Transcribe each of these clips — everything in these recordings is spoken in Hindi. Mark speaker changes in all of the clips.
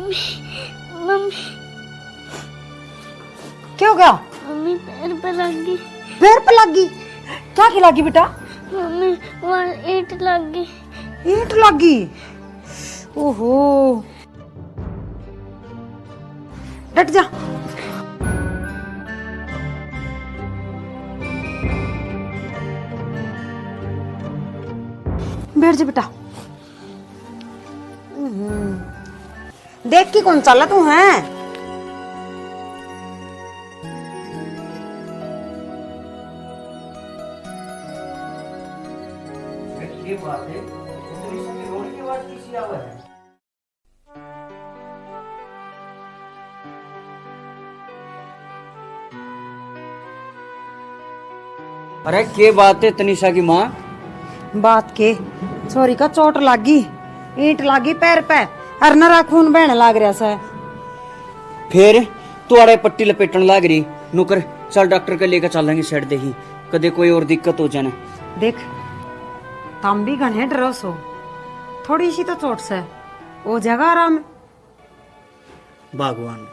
Speaker 1: मम्मी मम्मी
Speaker 2: क्या हो गया?
Speaker 1: मम्मी पैर पे लग गई।
Speaker 2: पैर पे लग गई? क्या की लगी बेटा?
Speaker 1: मम्मी वहाँ ईंट लग गई।
Speaker 2: ईंट लग गई? ओहो, डट जा। बैठ जा बेटा। देख के कौन चला तू है?
Speaker 3: ये बात है, तो इसमें रोने की बात किसी आवा है? अरे के बात है तनिषा की माँ?
Speaker 2: बात के छोरी का चोट लागी, ईंट लागी पैर पे, और नरा खून बहने लाग रहा सा।
Speaker 3: फिर तुआरे पट्टी लपेटन लाग रही नुकर, चल डॉक्टर के लेकर चलेंगे सेट दे ही, कदे कोई और दिक्कत हो जाने।
Speaker 2: देख तम भी घने डरो सो, थोड़ी सी तो चोट से ओ जगह आराम।
Speaker 3: भगवान,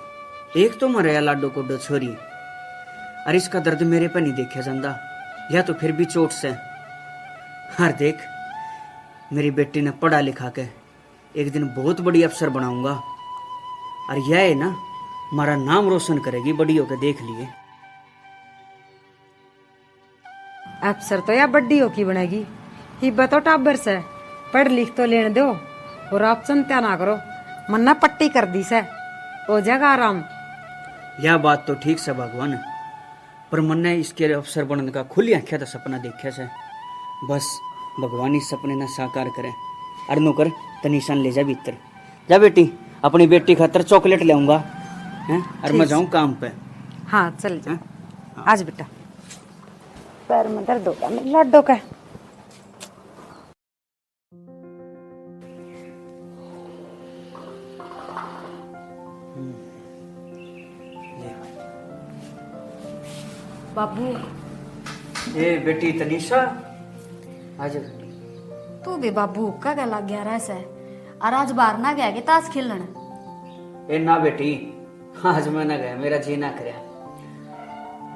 Speaker 3: एक तो मरे लाडो कोडो छोरी, और इसका दर्द मेरे पे नहीं देखा जाता, या तो फिर भी चोट से। हर देख मेरी बेटी ने पढ़ा लिखा के एक दिन बहुत बड़ी अफसर बनाऊंगा, और यह है ना हमारा नाम रोशन करेगी, बड़ी होकर देख लिए।
Speaker 2: अफसर तो या बड्डी हो की बनेगी, हिब्बा तो टाबर से पढ़ लिख तो लेने दो, और आप चिंता ना करो, मन्ना पट्टी कर दी से ओ जगह आराम।
Speaker 3: यह बात तो ठीक से भगवान, पर मन्ने इसके अफसर बनने का खुली आंखें तो सपना देखे से, बस भगवान इस सपने ना साकार करे। और नौकर तनिषा ले जा भीतर, जा बेटी, अपनी बेटी खातर चॉकलेट ले आऊंगा हैं, और मैं जाऊं काम पे।
Speaker 2: हाँ चल जा, आज बेटा पैर में दर्द होगा मेरे लाडो का।
Speaker 4: बाबू
Speaker 3: ए बेटी तनिषा, आज
Speaker 4: तू भी बाबू का क्या लग गया रहा है, और आज बाहर ना गया कि ताश खेलन?
Speaker 3: ए ना बेटी, आज मैं ना गया, मेरा जी ना करे।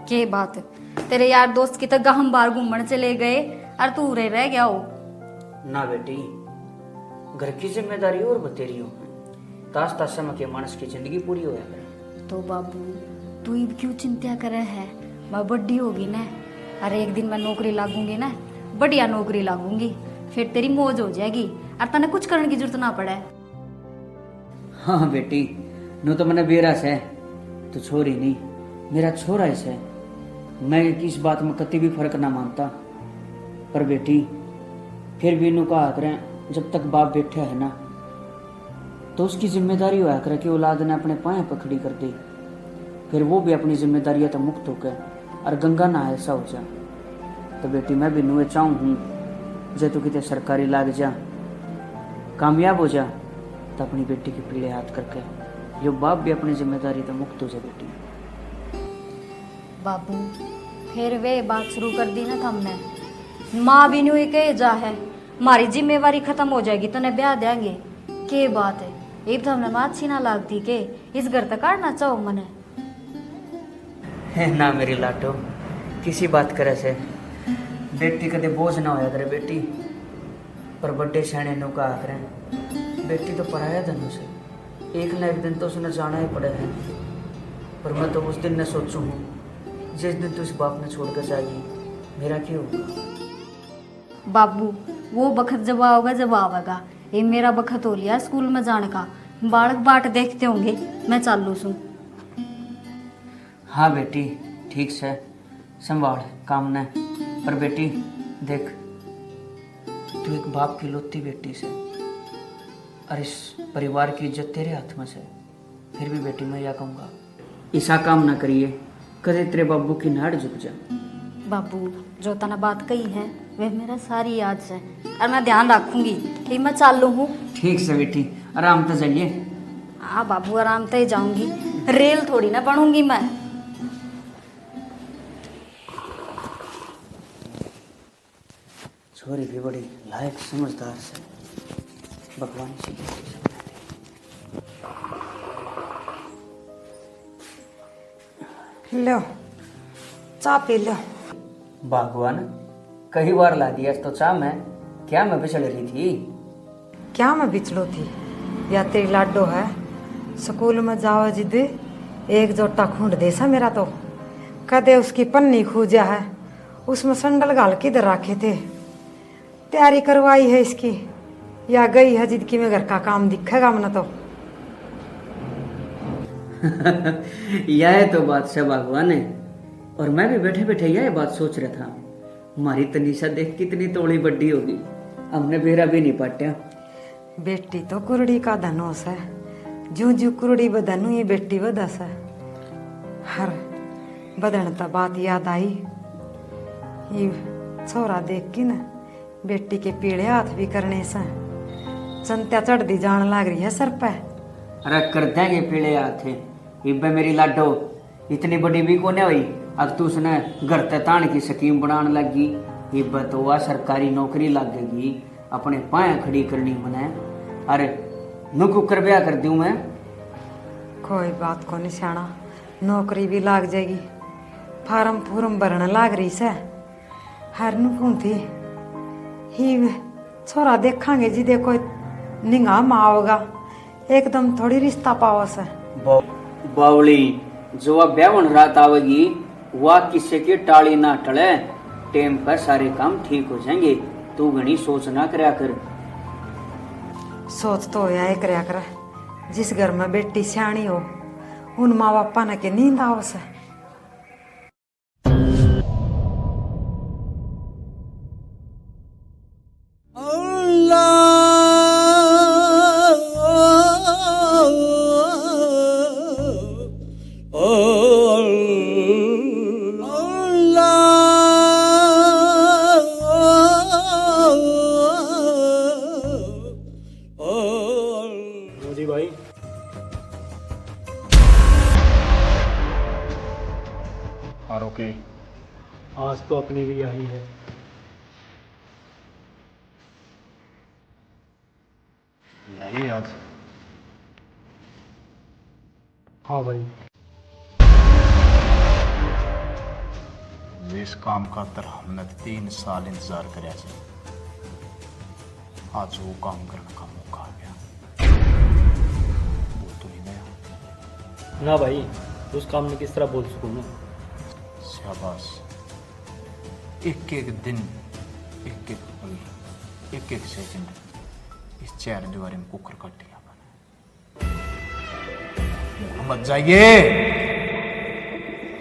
Speaker 4: के बात, तेरे यार दोस्त की तो हम बाहर घूमने चले गए और तू रह गया हो।
Speaker 3: ना बेटी, घर की जिम्मेदारी और बतेरी हो, ताश ताश में के मानस की जिंदगी पूरी हो जाए।
Speaker 4: तो बाबू तू ही क्यों चिंता करे है, मैं बड्डी होगी ना, अरे एक दिन मैं नौकरी लागूंगी ना, बढ़िया नौकरी लागूंगी, फिर तेरी मौज हो जाएगी और तने कुछ करने की जरूरत ना पड़े।
Speaker 3: हाँ बेटी, नो तो मैंने बेरा से, तो छोरी नहीं मेरा छोरा है, मैं इस बात में कति भी फर्क ना मानता, पर बेटी फिर भी इनू कहा करें, जब तक बाप बैठे है ना, तो उसकी जिम्मेदारी होया करे कि औलाद ने अपने पाए पर खड़ी कर दी, फिर वो भी अपनी जिम्मेदारियां तो मुक्त होकर और गंगा ना ऐसा हो जा। तो बेटी मैं भी नुए चाहूँ हूँ, जे तू कितने सरकारी लाग जा, कामयाब हो जा, तो अपनी बेटी की पीड़े याद करके यो बाप भी अपनी जिम्मेदारी तो मुक्त हो जाए। बेटी
Speaker 4: बाबू फिर वे बात शुरू कर दी ना हमने, माँ भी नहीं कहे जा है, हमारी जिम्मेवारी खत्म हो जाएगी तो ब्याह देंगे। के बात है, एक तो हमने माँ अच्छी ना लागती के इस घर तक काटना चाहो मने।
Speaker 3: है ना मेरी लाटो, किसी बात करे से बेटी कदे बोझ ना होया करे बेटी, पर बड़े सैने नु कहा करें, बेटी तो पराया धनु से, एक ना एक दिन तो उसने जाना ही पड़े है। पर मैं तो उस दिन न सोचूं हूँ जिस दिन तू इस बाप ने छोड़ कर जाएगी, मेरा क्या होगा?
Speaker 4: बाबू वो बखत जब आओगा जब आवेगा, ये मेरा बखत हो लिया स्कूल में जाने का, बालक बाट देखते होंगे, मैं चालू सू।
Speaker 3: हाँ बेटी ठीक से संभाल काम न, पर बेटी देख, तू एक बाप की लौती बेटी से, और इस परिवार की इज्जत तेरे हाथ में से, फिर भी बेटी मैं यह कहूँगा, ऐसा काम ना करिए कदे तेरे बाबू की नाड़ झुक जा।
Speaker 4: बाबू जो तना बात कही है वह मेरा सारी याद है, और मैं ध्यान रखूंगी कि मैं चालू हूँ।
Speaker 3: ठीक से बेटी, आराम से जाइए।
Speaker 4: हाँ बाबू आराम से ही जाऊंगी, रेल थोड़ी ना बनूंगी मैं।
Speaker 3: छोरी भी बड़ी लायक समझदार से, भगवान से
Speaker 2: लो चा पी लो।
Speaker 3: भगवान कई बार ला दिया तो चाह मैं क्या मैं बिछड़ रही थी।
Speaker 2: क्या मैं बिछड़ो थी या तेरी लाडो है। स्कूल में जाओ जिद एक जोटा खूंड देसा मेरा तो कदे उसकी पन्नी खूजा है उसमें संडल गाल किधर रखे थे। तैयारी करवाई है इसकी या गई है जिद की में घर का काम दिखेगा मन तो।
Speaker 3: यह तो बात से भगवान है। और मैं भी बैठे बैठे यह बात सोच रहा था हमारी तनीषा देख कितनी तोड़ी बड्डी होगी हमने बेरा भी नहीं पाटा।
Speaker 2: बेटी तो कुरड़ी का धनुष है जू जू कुरड़ी बदनू ये बेटी बदस है। हर बदन तो बात याद आई ये छोरा देख की ना बेटी के पीड़े हाथ भी करने से चंत्या चढ़ती जान लाग रही है सर पे।
Speaker 3: अरे कर देंगे पीड़े हाथ इब्बे मेरी लाडो इतनी बड़ी भी कोने हुई अब तू उसने घर ते तान की स्कीम बनाने लगी। इब्बे तो वह सरकारी नौकरी लगेगी अपने पाए खड़ी करनी मने। अरे नुकु कर ब्याह कर दूं मैं।
Speaker 2: कोई बात को नहीं सियाना नौकरी भी लाग जाएगी फार्म फूरम भरने लाग रही से। हर नुकू थी ही छोरा देखांगे जी देखो निगाह माँ होगा एकदम थोड़ी रिश्ता पाओ से।
Speaker 3: बावली जो अब ब्यावन रात आवेगी वह किसी की टाली ना टले टेम पर सारे काम ठीक हो जाएंगे। तू घनी सोच ना करया कर।
Speaker 2: सोच तो या करया कर जिस घर में बेटी सियाणी हो उन माँ बापा ने के नींद आओ से।
Speaker 5: जी भाई
Speaker 6: हाँ ओके।
Speaker 5: आज तो अपनी भी आई है।
Speaker 6: यही आज
Speaker 5: हाँ भाई
Speaker 6: इस काम खातर हमने 3 साल इंतजार कराया से आज वो काम करने का मौका आ गया। वो तो नहीं गया।
Speaker 5: ना भाई उस काम में किस तरह बोल सकूँ मैं।
Speaker 6: शाबाश। एक एक दिन एक एक पल एक एक सेकंड इस 4 दीवारी में कुकर काटिया मोहम्मद जाइए।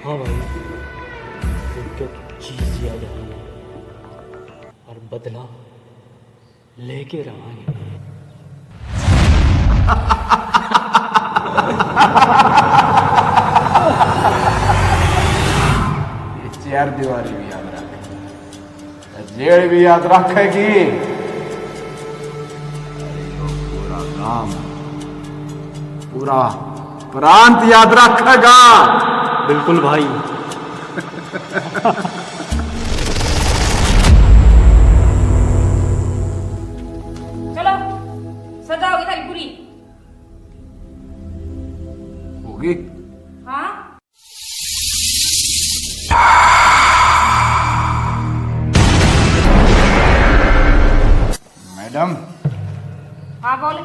Speaker 5: हाँ भाई क्योंकि चीज याद आई है और बदला लेके रवांगे।
Speaker 6: ये 4 दीवारी भी याद रखेगी जेल भी याद रखेगी पूरा गांव पूरा प्रांत याद रखेगा।
Speaker 5: बिल्कुल भाई।
Speaker 7: चलो सजाओगी थाली पूरी।
Speaker 6: होगी।
Speaker 7: हाँ
Speaker 6: मैडम
Speaker 7: हाँ बोल।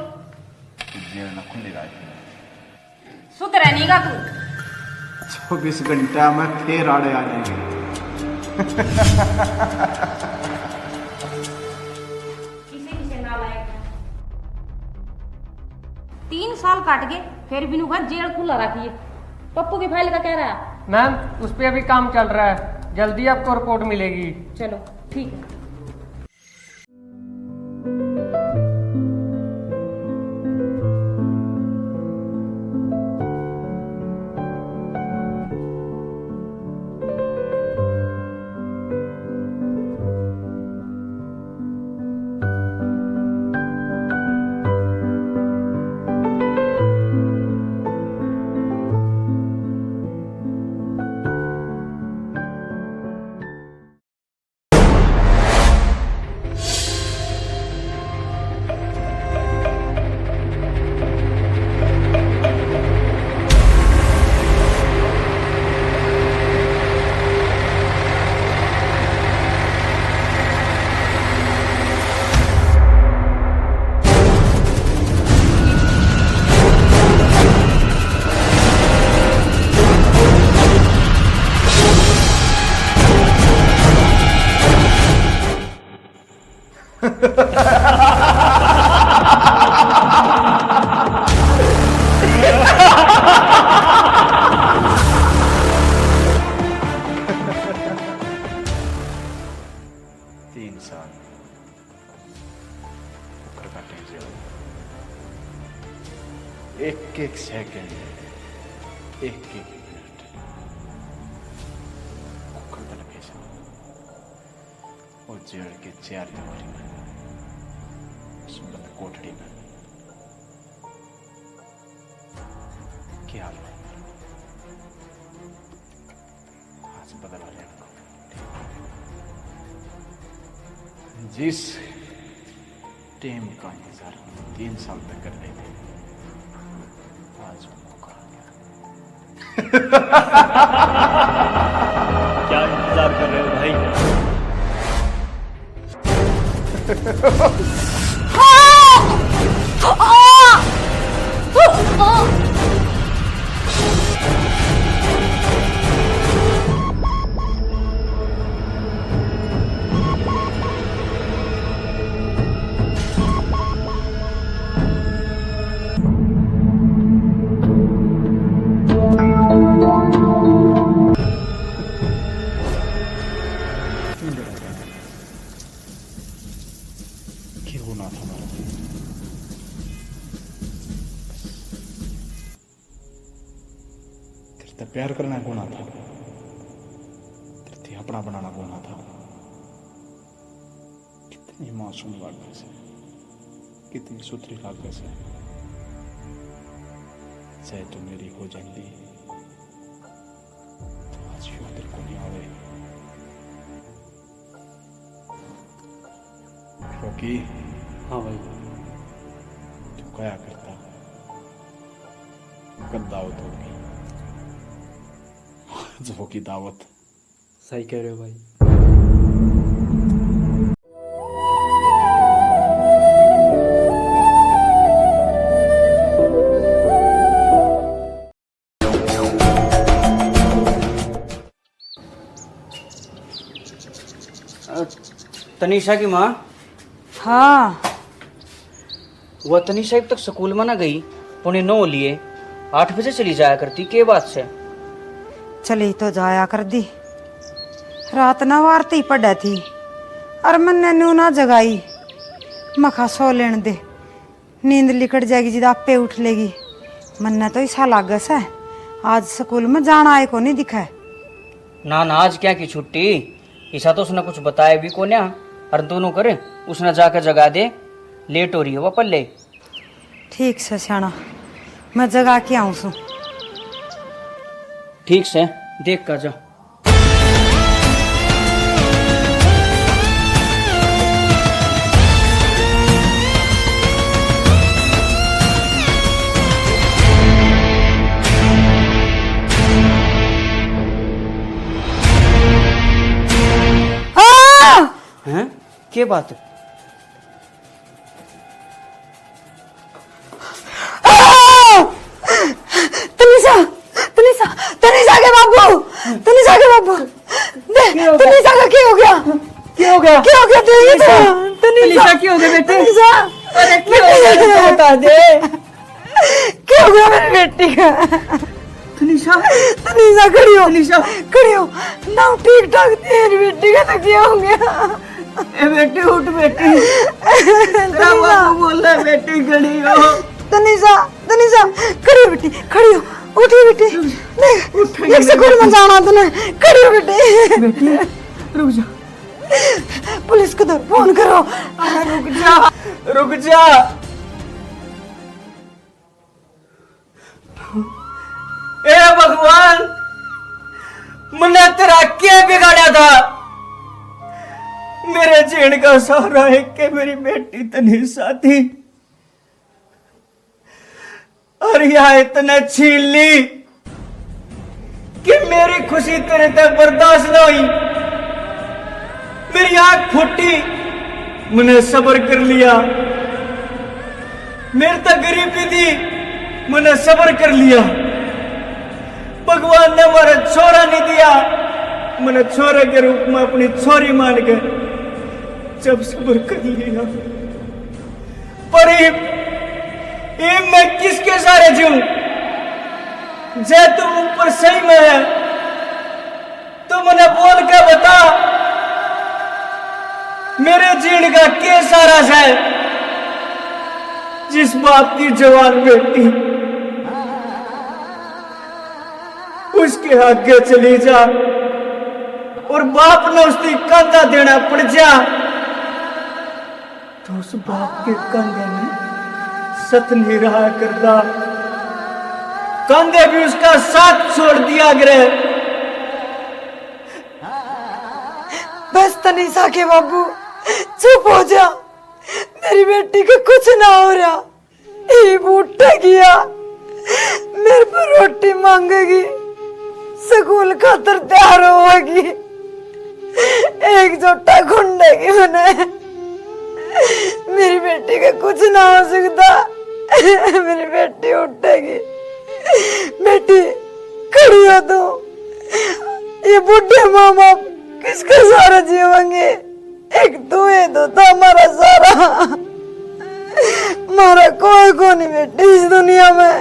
Speaker 6: जेल न खुली रही
Speaker 7: सुत रहनी का तू।
Speaker 6: 24 घंटा में फिर आड़े आ जाएंगे।
Speaker 7: किसी किसी नालायक है। 3 साल काट गए फिर भी नुका जेल खुला रखी है। पप्पू की फाइल का कह रहा है।
Speaker 8: मैम उस पर अभी काम चल रहा है जल्दी आपको रिपोर्ट मिलेगी।
Speaker 7: चलो ठीक है।
Speaker 6: तीन साल कुकर काटे जेल, एक एक सेकंड, एक एक मिनट कुकर तल भेजा और जेल के 4 दीवारी में, उस बंद कोठड़ी में क्या हाल है? आज बदला लेने को जिस टीम का इंतजार 3 साल तक कर रहे थे, आज वो मौका आ गया।
Speaker 5: क्या इंतजार कर रहे हो भाई?
Speaker 6: क्या गुनाह था हमारा? तेरे से प्यार करना गुनाह था, तेरे से अपना बनाना गुनाह था। कितनी मासूम लागत से, कितनी सुथरी लागत से, चाहे तो मेरी हो जाती तो आज क्यों दिल को नहीं आवे। क्योंकि
Speaker 5: हाँ भाई,
Speaker 6: तू क्या करता, कल दावत होगी, आज होगी दावत।
Speaker 5: सही कह रहे हो भाई।
Speaker 3: तनीषा की माँ,
Speaker 2: हाँ
Speaker 3: वह तनीषा अब तक स्कूल में ना गई, 9:45 लिए 8 बजे चली जाया करती, के बात से?
Speaker 2: चली तो जाया कर दी, रात ना वारती पड़ा थी और मन नू ना जगाई, मखा सो लेन दे, नींद लिकट जाएगी जिद आपे उठ लेगी। मन तो ऐसा लागस है आज स्कूल में जाना आए को नहीं दिखा है।
Speaker 3: ना ना, आज क्या की छुट्टी, ऐसा तो उसने कुछ बताया भी को ना, और दोनों करे उसने जाकर जगा दे, लेट हो रही है वह पल्ले।
Speaker 2: ठीक से श्याणा, मैं जगा के आऊँ सू।
Speaker 3: ठीक से देख कर जा। हैं? क्या बात है?
Speaker 2: तनीषा, तनीषा, तनीषा के बाबू, तनीषा के बाबू, तनीषा का क्या हो गया?
Speaker 3: क्या हो गया?
Speaker 2: क्या हो गया? तनीषा,
Speaker 3: तनीषा क्या हो गया बेटे?
Speaker 2: तनीषा,
Speaker 3: अरे क्या हो गया, बता दे।
Speaker 2: क्या हो गया मेरी बेटी का?
Speaker 3: तनीषा,
Speaker 2: तनीषा खड़ी हो,
Speaker 3: तनीषा
Speaker 2: खड़ी हो ना, ठीक ठाक थी मेरी बेटी का, तो क्या हो गया?
Speaker 3: ए बेटी उठ बेटी, तेरा बाबू बोल रहा है बेटी खड़ी हो।
Speaker 2: तनीषा, तनीषा खड़ी हो बेटी, खड़ी हो, उठी बेटी, देख एक स्कूल में जाना तूने, खड़ी हो बेटी।
Speaker 3: बेटी रुक जा,
Speaker 2: पुलिस को फोन करो।
Speaker 3: रुक जा, रुक जा। ए भगवान, मैंने तेरा क्या बिगाड़ा था? मेरे जीण का सहारा है कि मेरी बेटी तनीषा थी, और यह इतने छीन ली कि मेरी खुशी तेरे तक बर्दाश्त न हुई। मेरी आंख फूटी, मैंने सब्र कर लिया। मेरे तक गरीबी थी, मैंने सब्र कर लिया। भगवान ने हमारा छोरा नहीं दिया, मैंने छोरे के रूप में अपनी छोरी मान के जब सब्र कर लिया, पर ये मैं किसके सारे जीऊं? जे तू ऊपर सही में है तो मुझे बोल के बता, मेरे जीण का क्या सारा है? जिस बाप की जवान बेटी उसके आगे चली जा और बाप ने उसकी कंधा देना पड़ जा, तो उस बाप के कंधे में सत नहीं रहा करता, कंधे भी उसका साथ छोड़ दिया करे।
Speaker 2: बस तनीषा के बाबू चुप हो जा, मेरी बेटी को कुछ ना हो रहा। ये बूटा किया मेरे पर रोटी मांगेगी, स्कूल खातर तैयार होगी, एक जोटा घुंडेगी उन्हें। मेरी बेटी का कुछ ना हो सकता, मेरी बेटी उठेगी। बेटी खड़ी हो तू, ये बुढ़े माँ बाप किसका सारा जीवेंगे? एक तू है तो था हमारा सारा, हमारा कोई को नहीं बेटी इस दुनिया में।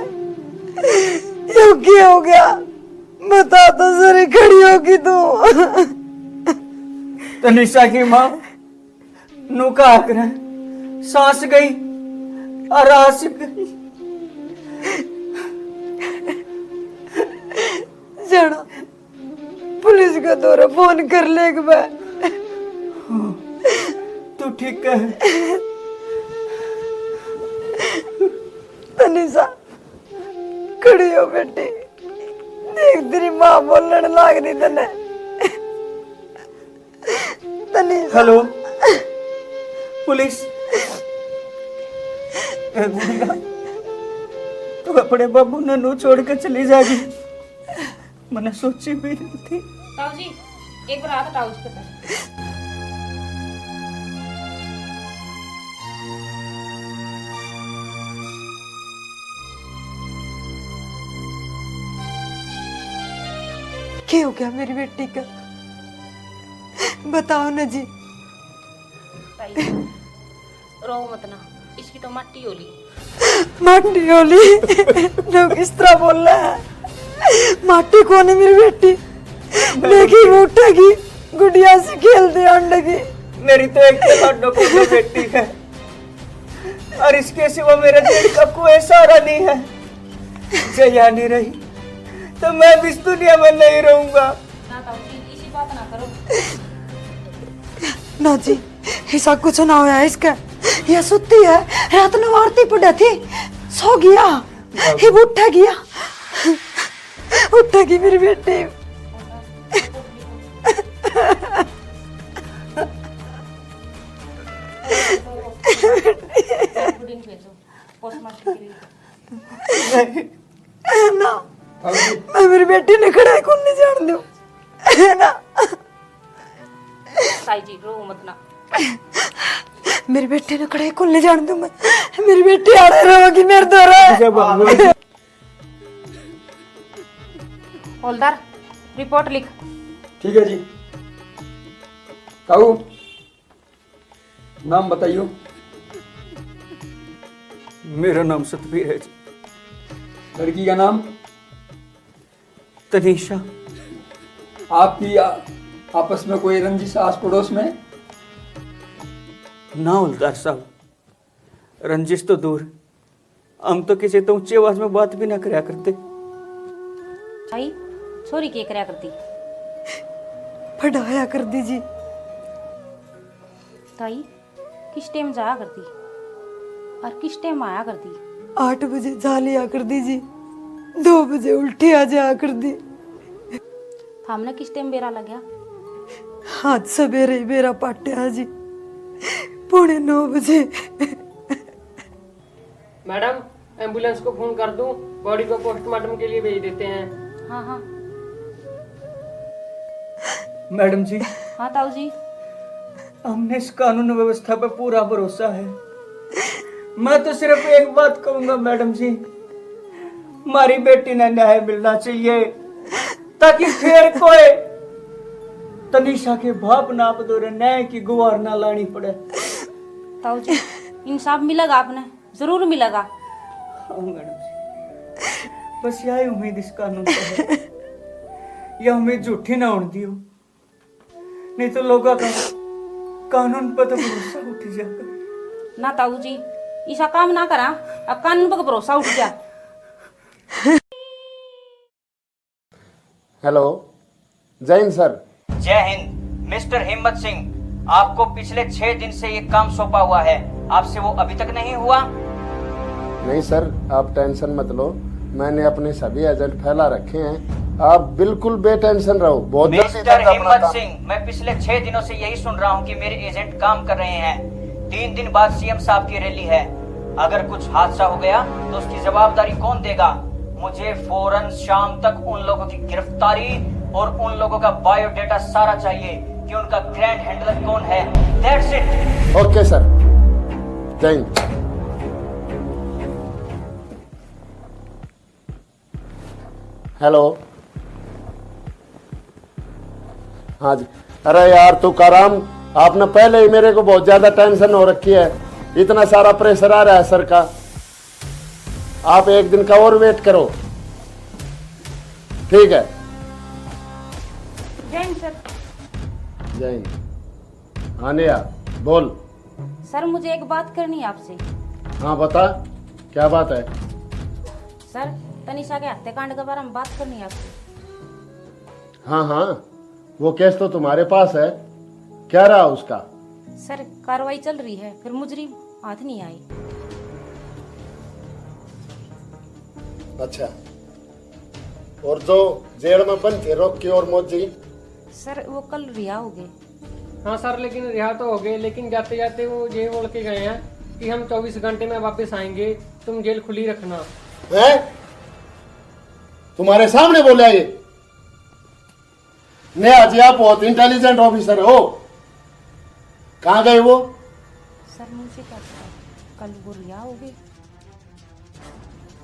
Speaker 2: ये क्या हो गया बता तो सरी, खड़ी होगी तू।
Speaker 3: तनिषा की माँ नुका कर सांस गई और आस गई।
Speaker 2: जाना पुलिस का दौरा फोन कर ले एक बार।
Speaker 3: तू ठीक है?
Speaker 2: तनिषा खड़ी हो बेटी, देख तेरी माँ बोलने लाग रही तने। तनिषा
Speaker 3: हेलो पुलिस, ए बुढ़िया तू अपने बाबू ने नू छोड़ के चली जाएगी, मैंने सोची भी नहीं थी।
Speaker 7: ताऊ जी एक बार हाथ हटाओ उसके पास।
Speaker 2: क्या हो गया मेरी बेटी का, बताओ ना जी।
Speaker 7: ताई रो मत ना, इसकी तो मट्टी होली।
Speaker 2: माटी होली लोग किस तरह बोल रहे हैं? माटी कौन है मेरी बेटी? देखी उठेगी गुड़िया से खेलते अंडे की।
Speaker 3: मेरी तो एक लाडो को बेटी है और इसके सिवा मेरे दिल का कोई सहारा नहीं है। जया नहीं रही तो मैं भी इस दुनिया में नहीं रहूंगा।
Speaker 7: ना ताऊ जी इसी बात ना करो।
Speaker 2: ना जी ऐसा कुछ ना होया इसका, ये सुती है, रात में आरती पड़ा थी, सो गया, ये उठा गया, उठेगी मेरी बेटी।
Speaker 7: बुढ़िन भेजो पोस्टमार्टम के लिए।
Speaker 2: ना मैं मेरी बेटी ने खड़ा कौन नहीं जान दूं ना।
Speaker 7: ताई जी रो मत ना।
Speaker 2: मेरी बेटी ने खड़ा कौन नहीं जान दूं मैं, मेरी बेटी आड़े रहोगी मेरे द्वारा।
Speaker 7: हौलदार रिपोर्ट लिख।
Speaker 9: ठीक है जी। काऊ नाम बताइयो।
Speaker 3: मेरा नाम सतबीर है जी।
Speaker 9: लड़की का नाम?
Speaker 3: तनीषा।
Speaker 9: आपकी आपस में कोई रंजिश आस पड़ोस में?
Speaker 3: ना हौलदार साहब, रंजिश तो दूर, हम तो किसी तो ऊंची आवाज में बात भी ना करया करते।
Speaker 7: ताई छोरी के करया करती?
Speaker 2: पढ़ाया कर दीजिए।
Speaker 7: ताई किस टाइम जाया करती और किस टाइम आया करती?
Speaker 2: 8 बजे जा लिया कर दीजिए, 2 बजे उल्टी आ जाया कर दी।
Speaker 7: हमने किस टाइम बेरा लग गया?
Speaker 2: हाथ सवेरे ही बेरा पाटिया जी, 8:45 बजे।
Speaker 8: मैडम एम्बुलेंस को फोन कर दूं, बॉडी को पोस्टमार्टम के लिए भेज देते हैं।
Speaker 7: हाँ हाँ
Speaker 3: मैडम जी,
Speaker 7: हाँ ताऊ जी।
Speaker 3: हमने इस कानून व्यवस्था पर पूरा भरोसा है। मैं तो सिर्फ एक बात कहूंगा मैडम जी, हमारी बेटी ने न्याय मिलना चाहिए ताकि फिर कोई तनिषा के बाप नाप दो रे न्याय की गुहार ना लानी पड़े।
Speaker 7: ताऊ जी इंसाफ मिलेगा आपने, जरूर मिलेगा।
Speaker 3: हाँ मैडम जी, बस यही उम्मीद इस कानून से है। यह उम्मीद झूठी ना होने दियो, नहीं तो लोगों का कानून पर तो भरोसा उठ जाएगा।
Speaker 7: ना ताऊ जी ऐसा काम ना करा, अब कानून पर भरोसा उठ जा।
Speaker 10: हेलो, जय हिंद सर।
Speaker 3: जय हिंद। मिस्टर हिम्मत सिंह, आपको पिछले 6 दिन से ये काम सौंपा हुआ है, आपसे वो अभी तक नहीं हुआ?
Speaker 10: नहीं सर, आप टेंशन मत लो, मैंने अपने सभी एजेंट फैला रखे हैं, आप बिल्कुल बेटेंशन रहो। बहुत
Speaker 3: मिस्टर हिम्मत सिंह, मैं पिछले 6 दिनों से यही सुन रहा हूँ कि मेरे एजेंट काम कर रहे हैं। 3 दिन बाद सीएम साहब की रैली है, अगर कुछ हादसा हो गया तो उसकी जवाबदारी कौन देगा? मुझे फौरन शाम तक उन लोगों की गिरफ्तारी और उन लोगों का बायोडेटा सारा चाहिए कि उनका ग्रैंड हैंडलर कौन है। That's it.
Speaker 10: ओके सर, जय हिंद। हेलो, हाँ जी। अरे यार तुकाराम, आपने पहले ही मेरे को बहुत ज्यादा टेंशन हो रखी है, इतना सारा प्रेशर आ रहा है सर का। आप एक दिन का और वेट करो, ठीक है?
Speaker 7: जय हिंद सर।
Speaker 10: जय हिंद। हाँ नेहा बोल।
Speaker 7: सर मुझे एक बात करनी है आपसे।
Speaker 10: हाँ बता, क्या बात है?
Speaker 7: सर तनिषा के हत्याकांड के बारे में बात करनी है आपसे।
Speaker 10: हाँ हाँ, वो केस तो तुम्हारे पास है, क्या रहा उसका?
Speaker 7: सर कार्रवाई चल रही है, फिर मुजरिम हाथ नहीं आई।
Speaker 10: अच्छा, और जो जेल में बंद थे रॉकी और मोजी?
Speaker 7: सर वो कल रिहा हो गए।
Speaker 8: हाँ सर, लेकिन रिहा तो हो गए, लेकिन जाते जाते वो ये बोल के गए हैं कि हम 24 घंटे में वापस आएंगे, तुम जेल खुली रखना।
Speaker 10: है? तुम्हारे सामने बोला ये? नेहा जी आप बहुत इंटेलिजेंट ऑफिसर हो, कहाँ गए वो?
Speaker 7: सर मुझे क्या पता, कल वो रिहा हो गए।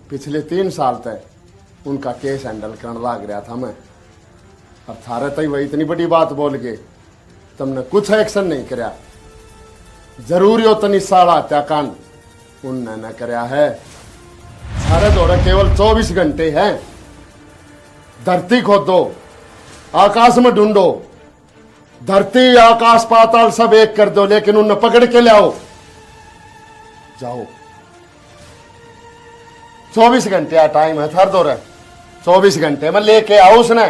Speaker 10: पिछले 3 साल तक उनका केस हैंडल करने लग रहा था मैं, अब थारे तई वही इतनी बड़ी बात बोल के तुमने कुछ एक्शन नहीं कराया। जरूरी हो तनिषा हत्याकांड उनने न कराया है। सारे दौरे केवल 24 घंटे हैं। धरती खोदो, आकाश में ढूंढो, धरती आकाश पाताल सब एक कर दो, लेकिन उन्हें पकड़ के लाओ। जाओ, 24 घंटे का टाइम है, थर दो रहे 24 घंटे में लेके आओ, उसने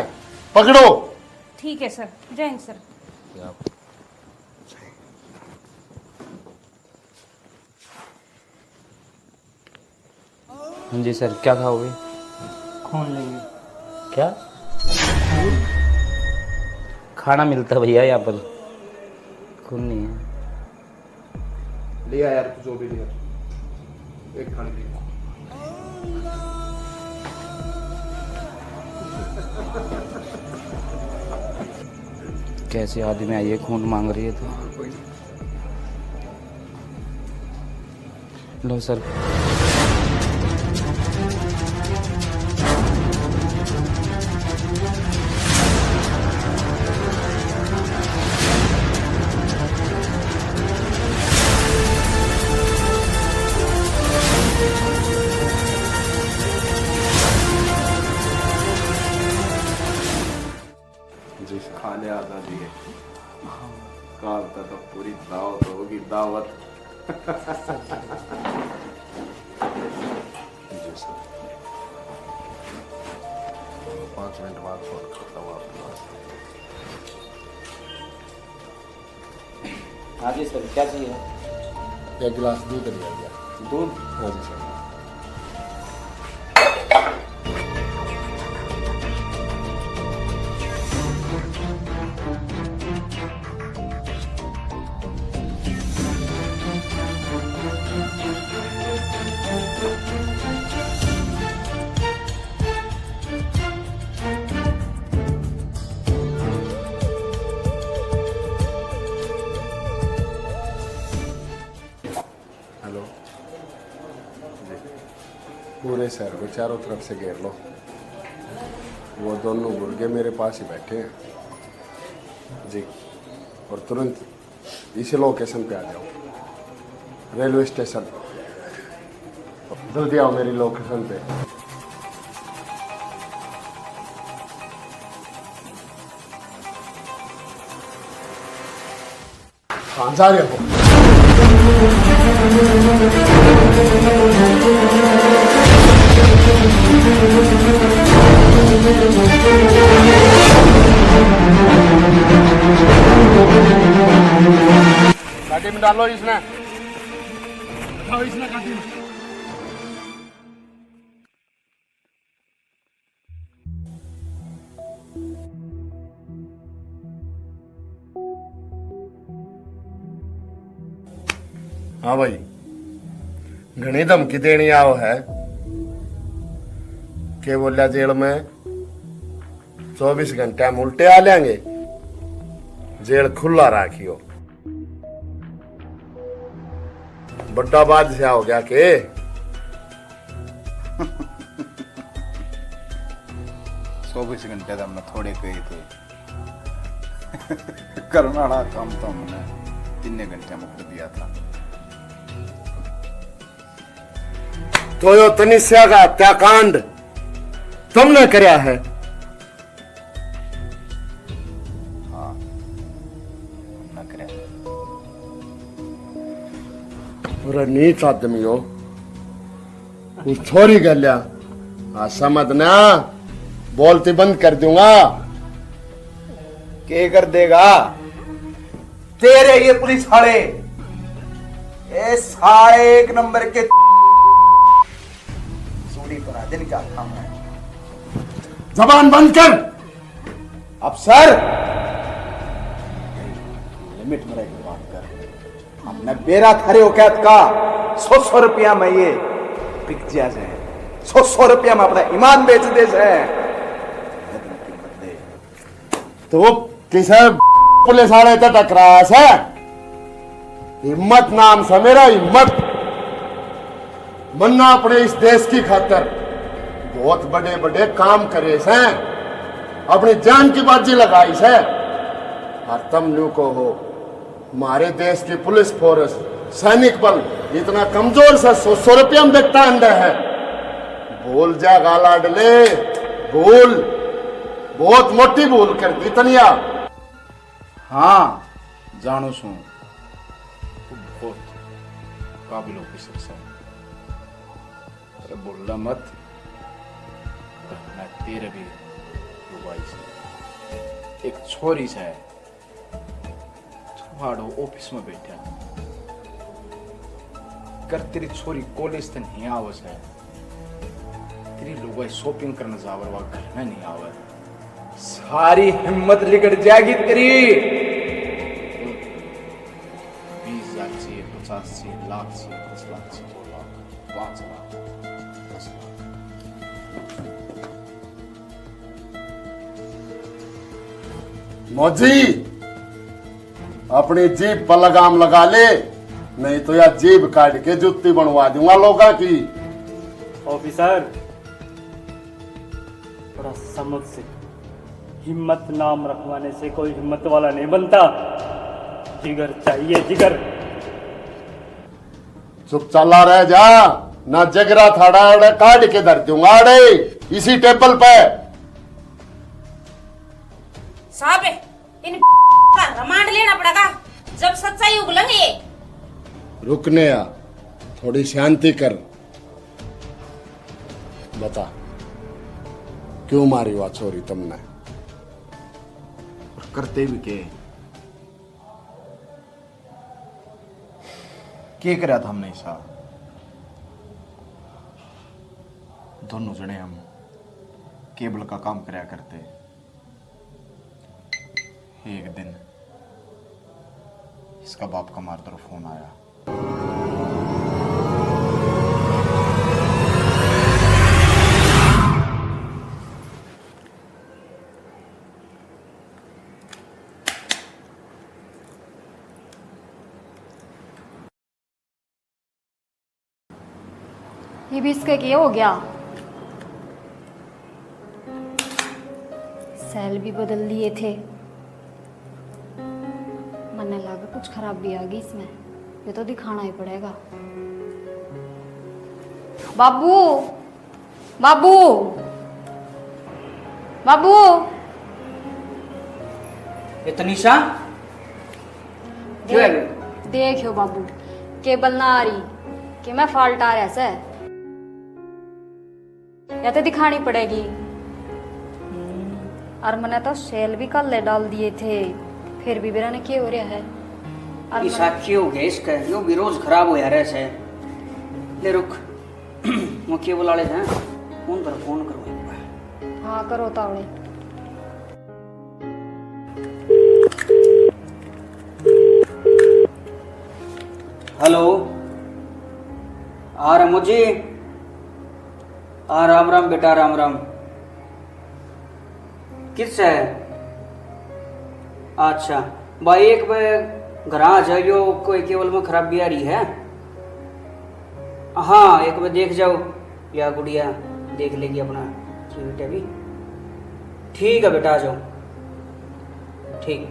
Speaker 10: पकड़ो।
Speaker 7: ठीक है सर। जय हिंद सर।
Speaker 5: हाँ जी सर, क्या खाओगे?
Speaker 3: खून लेंगे।
Speaker 5: क्या खाना मिलता है भैया यहाँ पर? खून नहीं है।
Speaker 10: लिया यार, तू जो भी लिया, एक खाने लिया।
Speaker 5: कैसे आदमी आई है, खून मांग रही है तो। लो सर।
Speaker 10: जिस खाने आना चाहिए, काल तक तो पूरी दावत होगी, दावत। जी सर, 5 मिनट बाद फोन करता हूँ आपके पास।
Speaker 5: हाँ जी सर, क्या चाहिए?
Speaker 10: 1 गिलास दूध लिया गया।
Speaker 5: दूध?
Speaker 10: हाँ जी सर। हेलो जी, पूरे शहर को चारों तरफ से घेर लो, वो दोनों गुर्गे मेरे पास ही बैठे हैं। जी, और तुरंत इसी लोकेशन पे आ जाओ, रेलवे स्टेशन। जल्दी आओ मेरी लोकेशन पे। कहाँ जा रहे हो? गाड़ी में डालो इसने, बैठाओ इसने गाड़ी में। हाँ भाई, घनी धमकी देनी आओ है के बोलिया जेल में 24 घंटे हम उल्टे आ लेंगे, जेल खुला राखियो। बड़ा बादशाह हो गया के?
Speaker 6: 24 घंटे तो हमने थोड़े कहे थे। करने वाला काम तो हमने 3 घंटे में कर दिया था।
Speaker 10: तो यो तनिष्या का हत्याकांड तुमने करया है?
Speaker 6: हाँ, हमने करया।
Speaker 10: पूरा नीच आदमी हो, उस छोरी गल्या हाँ समझना, बोलती बंद कर दूंगा।
Speaker 6: के कर देगा तेरे ये पुलिस वाले, ये सारे 1 नंबर के सूरी पर आ, दिन क्या काम है।
Speaker 10: जबान बंद कर।
Speaker 6: अफसर लिमिट में रहकर बात कर। हमने बेरा थारे औकात का 100 रुपया में ये बिक जा जाए, 100 रुपया में अपना ईमान बेच दे जाए।
Speaker 10: तो किसे पुलिस वाले तो टकरास है? हिम्मत नाम से मेरा, हिम्मत मन्ना अपने इस देश की खातर बहुत बड़े बड़े काम करे से, अपनी जान की बाजी लगाई से। और तुम लोग को हो हमारे देश की पुलिस फोर्स, सैनिक बल इतना कमजोर से 100 रुपया में बिकता अंडा है। भूल जा गाला डले, भूल बहुत मोटी भूल कर दी तनिया।
Speaker 6: हाँ जानो सू बहुत काबिल ऑफिसर से, अरे बोलना मत, मैं तेरे भी दुबई से एक छोरी से थोड़ो ऑफिस में बैठा कर, तेरी छोरी कॉलेज तक नहीं आवस है, तेरी लोग शॉपिंग करने जावर वह घर में नहीं आवर, सारी हिम्मत लेकर जाएगी तेरी। 20,000 चाहिए, 50 चाहिए, लाख चाहिए, 10 लाख चाहिए, 2 लाख, 5 लाख, 10 लाख।
Speaker 10: मौजी अपनी जीभ पर लगाम लगा ले, नहीं तो यार जीभ काट के जुत्ती बनवा दूंगा लोगा की।
Speaker 11: ऑफिसर थोड़ा समझ से, हिम्मत नाम रखवाने से कोई हिम्मत वाला नहीं बनता, जिगर चाहिए, जिगर।
Speaker 10: चुप चला रह जा, ना जगरा थाड़ा काट के धर दूंगा अड़े इसी टेबल पे।
Speaker 7: साहब इन का रिमांड लेना पड़ेगा जब सच्चाई उगलेंगे।
Speaker 10: रुकने आ, थोड़ी शांति कर। बता क्यों मारी हुआ छोरी तुमने?
Speaker 6: करते भी के करा था हमने ऐसा? दोनों जने हम केबल का काम कराया करते। एक दिन इसका बाप का मार तरफ फोन आया,
Speaker 4: ये भी इसका क्या हो गया? सेल भी बदल दिए थे, कुछ खराबी आ गई इसमें, ये तो दिखाना ही पड़ेगा। बाबू बाबू बाबू,
Speaker 3: ये तनीषा क्यों है?
Speaker 4: देखियो बाबू, केबल ना आ रही कि मैं फाल्ट आ रहा से, या तो दिखानी पड़ेगी। और मैंने तो सेल भी कल डाल दिए थे, फिर भी मेरा ने क्या हो रहा है। और
Speaker 3: साक्षी हो गया इसका, यो भी रोज खराब हो यार ऐसे। ले रुक, वो केबल वाले हैं, फोन करो।
Speaker 4: हाँ करो तावड़े।
Speaker 3: हेलो, आ रहा मुझे, राम राम बेटा, राम राम। किस है? अच्छा भाई, एक बार घर आ जाइयो, कोई केवल में खराबी आ रही है। हाँ एक बार देख जाओ, या गुड़िया देख लेगी अपना बेटा भी। ठीक है बेटा, आ जाओ। ठीक।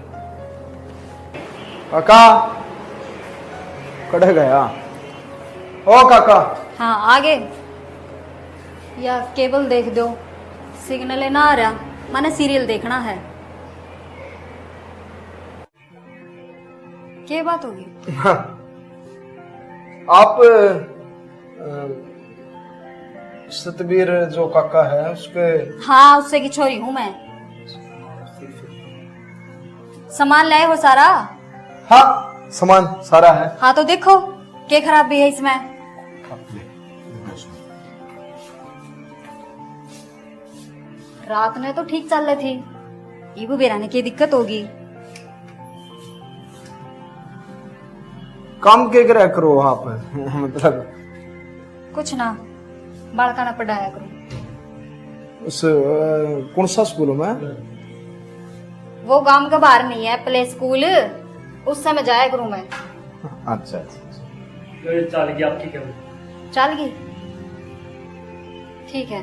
Speaker 6: काका कड़े गया। ओ काका।
Speaker 4: हाँ आगे, या केबल देख दो, सिग्नल ना आ रहा, मैंने सीरियल देखना है। क्या बात होगी?
Speaker 6: आप सतबीर जो काका है उसके?
Speaker 4: हाँ उससे की छोरी हूँ मैं। सामान लाए हो सारा?
Speaker 6: हाँ सामान सारा है।
Speaker 4: हाँ तो देखो क्या खराबी है इसमें। रात में तो ठीक चल रही थी, ईबू बेरा ने क्या दिक्कत होगी?
Speaker 6: काम के करे करो आप? मतलब
Speaker 4: कुछ ना, बालका ना पढ़ाया करो।
Speaker 6: उस कौन सा स्कूल में?
Speaker 4: वो गांव के बाहर नहीं है, प्ले स्कूल, उस समय जाया करूं मैं।
Speaker 6: अच्छा
Speaker 11: चल गई आपकी केबल,
Speaker 4: चल गई, ठीक है।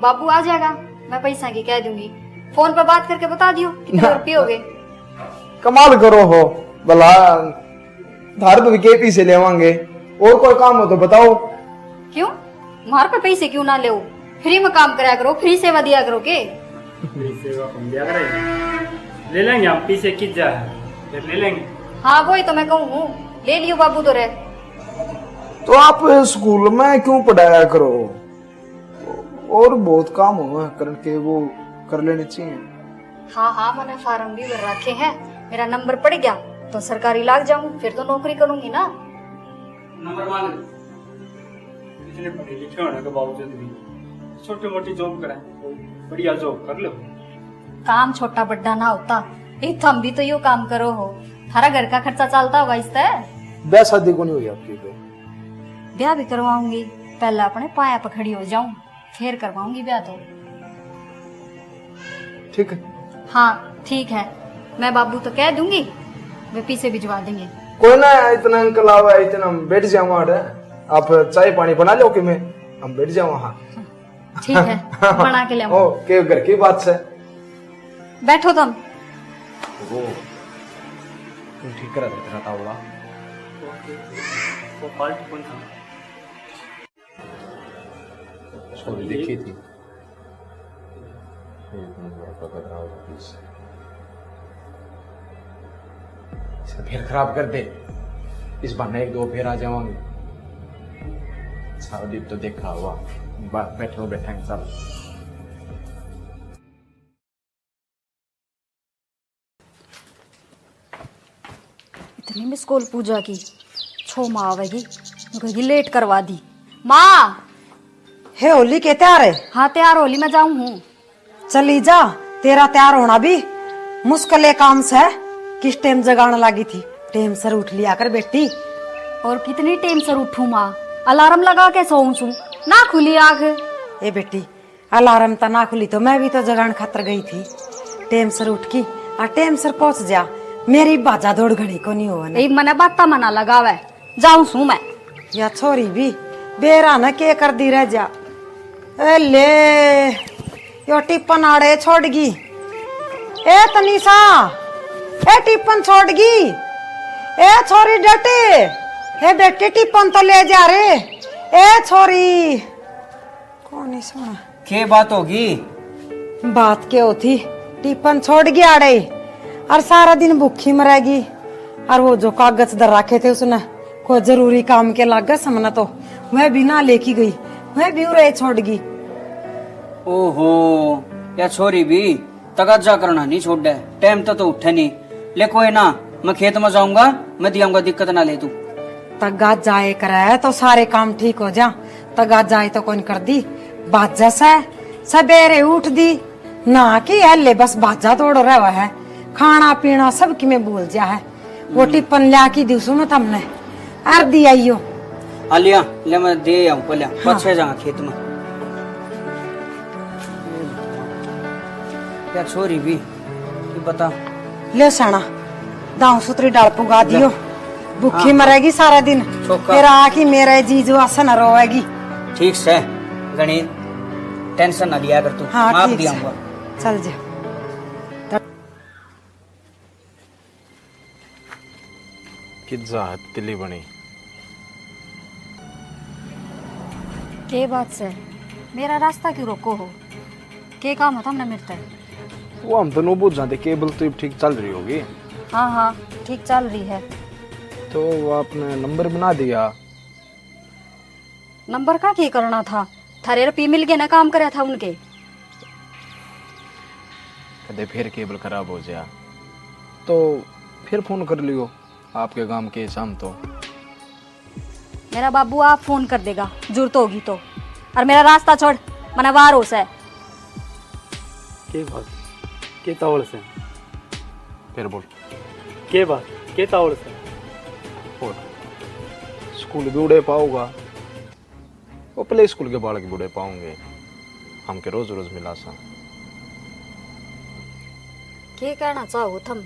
Speaker 4: बाबू आ जाएगा, मैं पैसा की कह दूंगी, फोन पर बात करके बता दियो कितने रुपये हो गए।
Speaker 6: कमाल करो हो भला, धार पे के पीछे लेवांगे, और कोई काम हो तो बताओ।
Speaker 4: क्यों मार पे पैसे क्यों ना ले, फ्री में काम कराया करो, फ्री सेवा दिया करो के।
Speaker 11: फ्री सेवा हम दिया करेंगे, ले लेंगे हम, पीछे किस जा है फिर ले लेंगे।
Speaker 4: हाँ वही तो मैं कहूँ, ले लियो बाबू तो रहे।
Speaker 6: तो आप स्कूल में क्यों पढ़ाया करो, और बहुत काम हो करके वो कर लेने चाहिए।
Speaker 4: हाँ हाँ मैंने फार्म भी भर रखे हैं, मेरा नंबर पड़ गया तो सरकारी लाग जाऊं, फिर तो नौकरी करूंगी ना।
Speaker 3: नंबर मांग।
Speaker 11: इतने पढ़े लिखे होने के बावजूद भी छोटी मोटी जॉब करें, बढ़िया जॉब कर लो।
Speaker 4: काम छोटा बड़ा ना होता, एक तुम भी तो यो काम करो हो, थारा घर का खर्चा चलता होगा इससे।
Speaker 6: ब्याह शादी को नहीं हुई आपकी? तो
Speaker 4: ब्याह भी करवाऊंगी, पहले अपने पाया पर खड़ी हो जाऊं, फिर करवाऊंगी ब्याह तो।
Speaker 6: ठीक है।
Speaker 4: हाँ ठीक है, मैं बाबू तो कह दूंगी, वे पीछे भिजवा देंगे।
Speaker 6: कोई ना, इतना अंकल आवा, इतना हम बैठ जाऊँ, आप चाय पानी बना लो कि मैं हम बैठ जाऊँ। हाँ
Speaker 4: ठीक है बना के ले आओ।
Speaker 6: ओ के घर की बात से
Speaker 4: बैठो तुम।
Speaker 6: वो ठीक करा देता था वो
Speaker 11: फाल्ट कौन था?
Speaker 6: छोरी देखी थी। फिर खराब कर दे, इस बहाने एक दो फिर आ जावांगे। सारा दिन तो देखा हुआ, बैठेंगे सब।
Speaker 4: इतनी में स्कूल पूजा की छो माँ आवेगी, कहेगी लेट करवा दी। माँ
Speaker 2: हे होली के तैयार है?
Speaker 4: हाँ तैयार, होली में जाऊँ हूँ।
Speaker 2: चली जा, तेरा तैयार होना भी मुश्किल काम से है। किस टाइम जगाने लगी थी, टाइम सर उठ लिया कर बेटी।
Speaker 4: और कितनी टाइम सर उठूं माँ, अलार्म लगा के सोऊं सू, ना खुली आँख।
Speaker 2: ए बेटी अलार्म तो ना खुली तो मैं भी तो जगान खातर गई थी। टाइम सर उठ की और टाइम सर पहुंच जा, मेरी बाजा दौड़ घड़ी को नहीं हो।
Speaker 4: मना बाता मना लगावे, जाऊं सू मैं।
Speaker 2: या छोरी भी बेरा न के कर दी रह जा। ए ले यो टिप्पन आड़े छोड़ गी। ए तनीसा ए टिप्पन छोड़गी, ए छोरी डटे, हे बेटे टिप्पन तो ले जा रे, ए छोरी। कौन है सुना?
Speaker 3: के बात होगी?
Speaker 2: बात क्या होती, टिप्पन छोड़ गया आड़े और सारा दिन भूखी मरेगी। और वो जो कागज दर रखे थे उसने कोई जरूरी काम के लागा समझना, तो वह भी ना लेके गई, वह भी उरे छोड़ गई।
Speaker 3: ओहो, या छोरी भी तगाजा करना नहीं छोड़ दे, टाइम तो उठे नहीं। ले कोई ना, मैं खेत में जाऊंगा, मैं दियाऊंगा, दिक्कत ना ले तू।
Speaker 2: तगा जाए करे तो सारे काम ठीक हो जा, तगा जाए तो कौन कर दी। बाजा से सबेरे उठ दी, ना कि हल्ले बस बाजा तोड़ रहा है, खाना पीना सब कि में भूल जा है। वो टिप्पन लिया की दिवसों में तुमने अर दिया यो
Speaker 3: लिया ले, मैं दे आऊं पहले, पछे जाऊंगा खेत में। क्या छोरी भी ये बता
Speaker 2: ले साना दाऊ सुतरी डाल पुगा दियो, भूखी मरेगी सारा दिन, फिर आके मेरा जीजू आसन रोएगी।
Speaker 3: ठीक से गणित टेंशन ना लिया कर तू,
Speaker 2: हाँ,
Speaker 3: माफ
Speaker 2: ठीक
Speaker 3: दियाऊंगा।
Speaker 2: चल जा।
Speaker 6: किज्जा तिली बनी
Speaker 4: के बात से मेरा रास्ता क्यों रोको हो? के काम है हमने मिलता है?
Speaker 6: वो हम तो नो बुझ जाते, केबल तो ठीक चल रही होगी।
Speaker 4: हाँ हाँ ठीक चल रही है।
Speaker 6: तो वो आपने नंबर बना दिया?
Speaker 4: नंबर का क्या करना था, थारे रुपये मिल गए ना, काम कराया था उनके।
Speaker 6: कदे फिर केबल खराब हो जाए तो फिर फोन कर लियो, आपके गांव के शाम तो
Speaker 4: मेरा बाबू आप फोन कर देगा जरूरत होगी तो, और मेरा रास्ता छोड़, मना वार हो से।
Speaker 11: के बात के तावड़ से?
Speaker 6: फिर बोल
Speaker 11: के बात के तावड़ से?
Speaker 6: बोल। स्कूल भी उड़े पाओगा, वो प्ले स्कूल के बालक भी उड़े पाओगे, हम के रोज रोज मिला सा।
Speaker 4: के कहना चाहो तुम,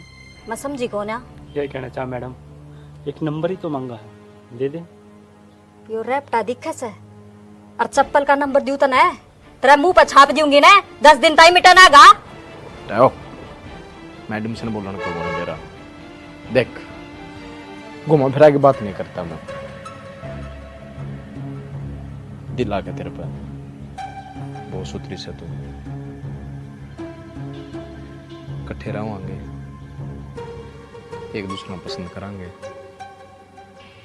Speaker 4: मैं समझी कौन है?
Speaker 11: क्या कहना चाह मैडम, एक नंबर ही तो मांगा है, दे दे।
Speaker 4: यो रैप्टा दिखे से, और चप्पल का नंबर दियो तो ना तेरा मुंह पर छाप दूंगी ना, 10 दिन टाइम मिटाना गा।
Speaker 6: मैडम से बोलना को बोल मेरा, देख घुमा फिरा की बात नहीं करता मैं, दिल आ गया तेरे पर, बहुत सुथरी से तू, इकट्ठे रहोगे, एक दूसरे को पसंद करांगे,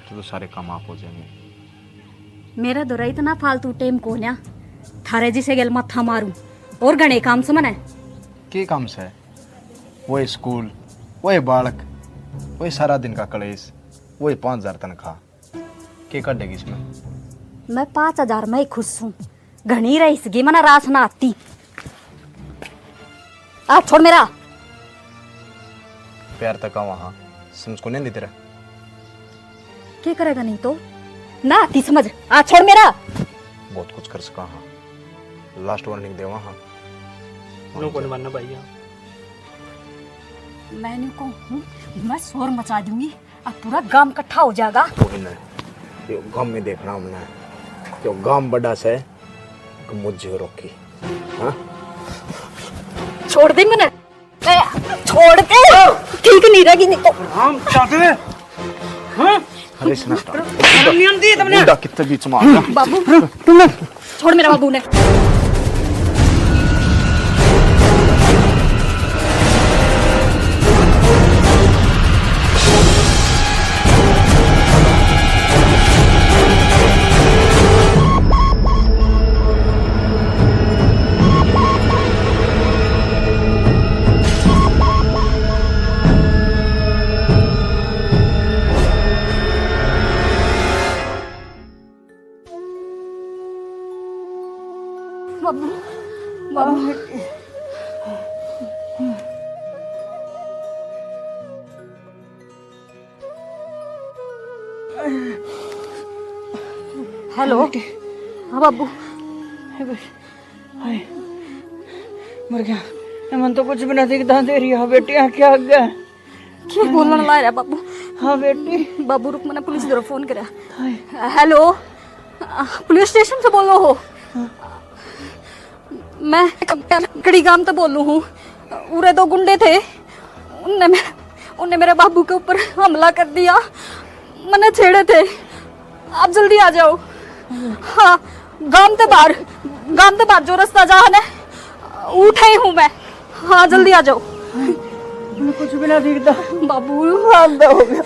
Speaker 6: तो सारे काम आप हो जाएंगे।
Speaker 4: मेरा दोरा इतना फालतू टेम को ना, थारे जी से गेल मत्था मारूं और गणे काम से मने।
Speaker 6: के काम से? वही स्कूल, वही बालक, वही सारा दिन का कलेश, वही 5000 तनख्वाह, के कर देगी इसमें?
Speaker 4: मैं 5000 में ही खुश हूँ, घनी रहीसगी मना रास ना आती। आप छोड़ मेरा
Speaker 6: प्यार तक वहां समझ को नहीं दी तेरा,
Speaker 4: क्या करेगा नहीं तो ना आती समझ। आ छोड़ मेरा,
Speaker 6: बहुत कुछ कर सका हाँ, लास्ट वार्निंग दे वहां।
Speaker 11: नो कौन मानना भैया,
Speaker 4: मैंने को हूँ मैं शोर मचा दूंगी, अब पूरा गांव इकट्ठा हो जाएगा।
Speaker 6: ये गांव में देखना हमने, जो गांव बड़ा से मुझे रोकी। हाँ
Speaker 4: छोड़ दे मैंने, छोड़ दे, ठीक नहीं रहेगी नहीं तो।
Speaker 11: हम चाहते हैं
Speaker 6: अरे सुना कितने बीच में आ गया
Speaker 4: बाबू, छोड़ मेरा बाबू ने। बाबू बाबू हेलो, हाँ बाबू
Speaker 3: मर गया मन तो कुछ भी ना दिखता दे रही है बेटी, क्या गया
Speaker 4: क्या बोलने ला रहा बाबू?
Speaker 3: हाँ बेटी।
Speaker 4: बाबू रुक, मैंने पुलिस द्वारा फोन करा। हेलो, पुलिस स्टेशन से बोल रहे हो? मैं कड़ी गांव तो बोलू हूँ, उरे 2 गुंडे थे, उन्हें मेरे बाबू के ऊपर हमला कर दिया, मैंने छेड़े थे। आप जल्दी आ जाओ। हाँ, गांव के बाहर जो रास्ता जा है उठा ही हूँ मैं। हाँ जल्दी आ जाओ।
Speaker 3: कुछ भी ना दिखता
Speaker 4: बाबू।
Speaker 3: अंधा हो गया।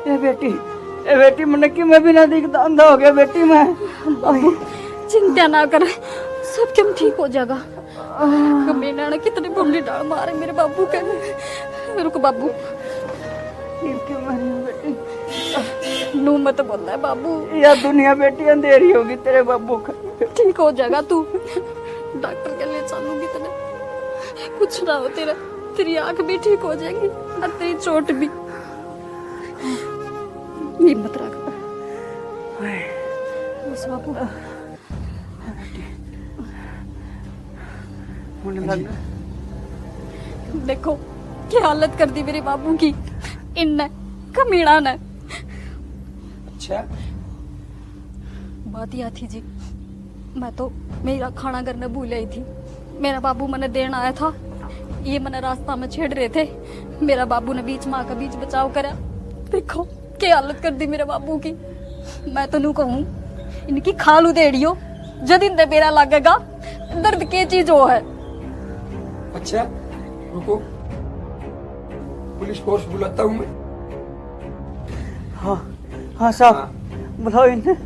Speaker 3: ए बेटी मैंने कि मैं भी ना दिखता, अंधा हो गया बेटी मैं।
Speaker 4: बाबू चिंता ना कर, सब क्यों ठीक हो जाएगा। कमीना ने कितनी बुरी डाल मारे मेरे बाबू के। रुको बाबू, नू मत बोलना है बाबू।
Speaker 3: या दुनिया बेटी अंधेरी होगी तेरे बाबू का।
Speaker 4: ठीक हो जाएगा तू, डॉक्टर के लिए चलूंगी तेरे, कुछ ना हो तेरा, तेरी आंख भी ठीक हो जाएगी और तेरी चोट भी। हिम्मत रख बस बाबू। देखो क्या हालत कर दी मेरे बाबू की इन कमीना ने।
Speaker 9: अच्छा
Speaker 4: बात यह थी जी, मैं तो मेरा खाना घर में भूल आई थी। मेरा बाबू मैंने देन आया था, ये मैंने रास्ता में छेड़ रहे थे। मेरा बाबू ने बीच माँ का बीच बचाव करा। देखो क्या हालत कर दी मेरे बाबू की। मैं तो नू कहूँ इनकी खाल उधेड़ियो, जब इन बेरा लगेगा दर्द की चीज वो है।
Speaker 9: अच्छा रुको, पुलिस फोर्स बुलाता हूँ मैं।
Speaker 3: हाँ साहब बुलाओ इन्हें।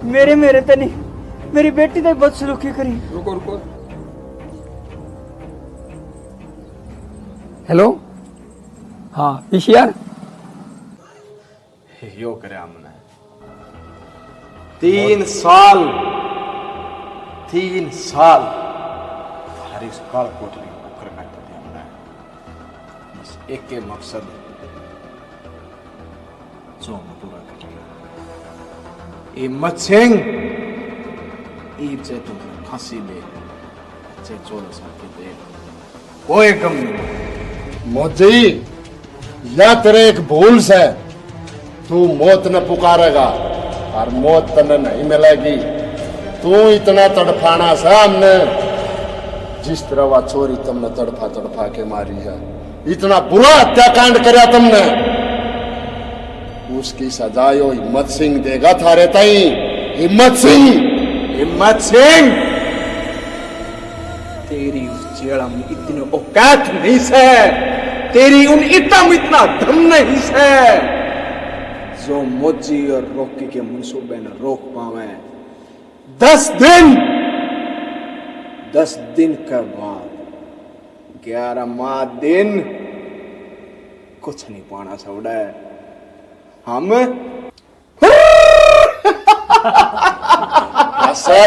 Speaker 3: मेरे तो नहीं, मेरी बेटी तो बहुत सलूकी करी।
Speaker 9: रुको। हेलो, हाँ पीसीआर।
Speaker 6: यो करे हमने 3 साल हरी काल कोठरी कुकर काट दिया हमने। बस एक के मकसद जो हम पूरा करेंगे। हिम्मत सिंह ईद से तुमने फांसी दे, अच्छे 14 साल की दे, कोई कम नहीं।
Speaker 10: मोदी या तेरे एक भूल से तू मौत न पुकारेगा और मौत तने नहीं मिलेगी। तू इतना तड़फाना सा हमने, जिस तरह वह छोरी तुमने तड़फा के मारी है, इतना बुरा हत्याकांड कराया तुमने, उसकी सजा यो हिम्मत सिंह देगा थारे ताई। हिम्मत सिंह
Speaker 6: तेरी उस जेड़ा में इतनी औकात नहीं से, तेरी उन इतना दम नहीं से जो मोजी और रोकी के मंसूबे न रोक पावे। 10 दिन के बाद 11वां दिन कुछ नहीं पाना सवड़ा है हम।